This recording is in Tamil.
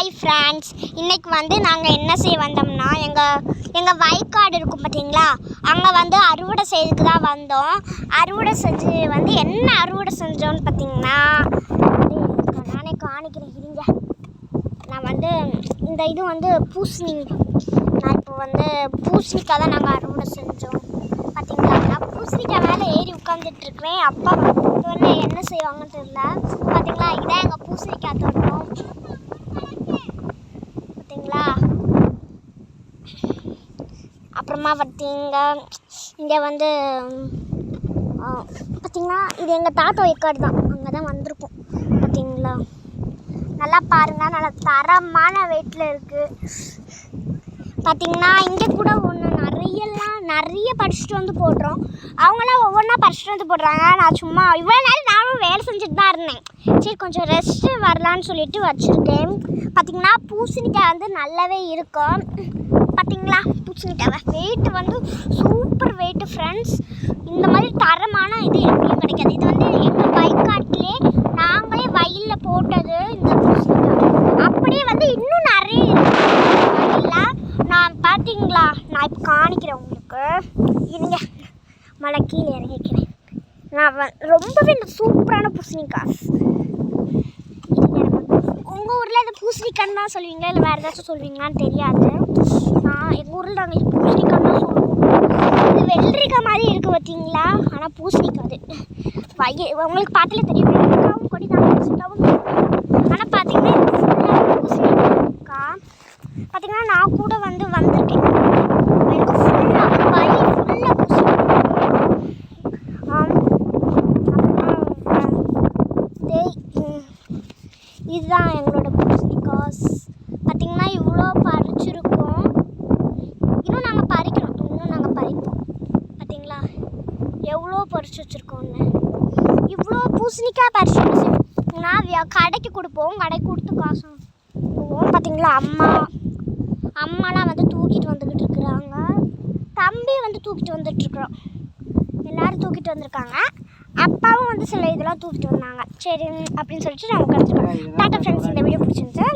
ஹாய் ஃப்ரெண்ட்ஸ், இன்றைக்கி நாங்கள் என்ன செய்ய வந்தோம்னா எங்கள் வயக்காடு இருக்கும் பார்த்தீங்களா, அங்கே அறுவடை செய்யறதுக்கு தான் வந்தோம். அறுவடை செஞ்சு என்ன அறுவடை செஞ்சோன்னு பார்த்தீங்கன்னா, நானே காணிக்கிறேன் இருங்க. நான் இந்த இது பூசணிங்க. நான் இப்போ பூசணிக்காய் தான் நாங்கள் அறுவடை செஞ்சோம். பார்த்தீங்களா, நான் பூசணிக்காய் மேலே ஏறி உட்காந்துட்ருக்கிறேன். அப்பா என்ன செய்வாங்கன்னு தெரியல. பார்த்தீங்களா, இதான் எங்கள் பூசணிக்காய் தோட்டம். பார்த்தீங்களா, அப்புறமா இங்கே பார்த்தீங்கன்னா இது எங்கள் தாத்தா வயக்காடு தான். அங்கே தான் வந்திருக்கோம். பார்த்தீங்களா, நல்லா பாருங்கள், நல்லா தரமான வெயிட்டில் இருக்குது. பார்த்தீங்கன்னா இங்கே கூட ஒன்று நிறைய பறிச்சுட்டு போடுறோம். அவங்களாம் ஒவ்வொன்றா பறிச்சுட்டு போடுறாங்க. நான் சும்மா இவ்வளோ நேரம் நானும் வேலை செஞ்சுட்டு தான் இருந்தேன். சரி, கொஞ்சம் ரெஸ்ட்டு வரலான்னு சொல்லிட்டு வச்சுருக்கேன். பார்த்திங்கன்னா பூசணிக்காய் நல்லாவே இருக்கும். பார்த்திங்களா, பூசணிக்காய் வெயிட்டு சூப்பர் வெயிட்டு ஃப்ரெண்ட்ஸ். இந்த மாதிரி தரமான இது எப்படியும் கிடைக்காது. இது எங்கள் வயக்காட்டிலே நாங்களே வயலில் போட்டது. இந்த பூசணிக்காய் அப்படியே இன்னும் நிறைய இருக்குது. நான் பார்த்தீங்களா, நான் இப்போ காணிக்கிறேன் உங்களுக்கு. இருங்க, மழை கீழே இறங்கிக்கிறேன். நான் ரொம்பவே சூப்பரான பூசணிக்காய். உங்கள் ஊரில் இந்த பூசணிக்கான்னு தான் சொல்லுவீங்களா, இல்லை வேறு ஏதாச்சும் சொல்லுவீங்களான்னு தெரியாது. எங்கள் ஊரில் நாங்கள் இது பூசணிக்காய் தான் சொல்லுவோம். இது வெள்ளரிக்காய் மாதிரி இருக்குது பார்த்தீங்களா, ஆனால் பூசணிக்காய் அது உங்களுக்கு பார்த்தாலே தெரியும். வெள்ளரிக்காவும் கொடி தான், பூசணிக்காவும். ஆனால் பார்த்தீங்கன்னா பூசணிக்காய் பார்த்தீங்கன்னா நான் கூட வந்திருக்கேன். எனக்கு ஃபுல்லாக வயல் ஃபுல்லாக பூசணிக்காய். இதுதான் எங்களோட பூசணிக்காய். பார்த்திங்கன்னா இவ்வளோ பறிச்சிருக்கோம். இன்னும் நாங்கள் பறிப்போம். பார்த்திங்களா, எவ்வளோ பறிச்சு வச்சுருக்கோன்னு. இவ்வளோ பூசணிக்காய் பறிச்சு வச்சுருக்கோம்னா கடைக்கு கொடுப்போம். கடைக்கு கொடுத்து காசு போவோம். பார்த்திங்களா, அம்மாலாம் தூக்கிட்டு வந்துக்கிட்டு இருக்கிறாங்க. தம்பி தூக்கிட்டு வந்துட்டுருக்குறோம். எல்லோரும் தூக்கிட்டு வந்திருக்காங்க. அப்பாவும் சில இதெல்லாம் தூக்கிட்டு வந்தாங்க. சரி அப்படின்னு சொல்லிட்டு நான் உட்காந்துருக்கேன். டாட்டா ஃப்ரெண்ட்ஸ், இந்த வீடியோ பிடிச்சிருந்துச்சு.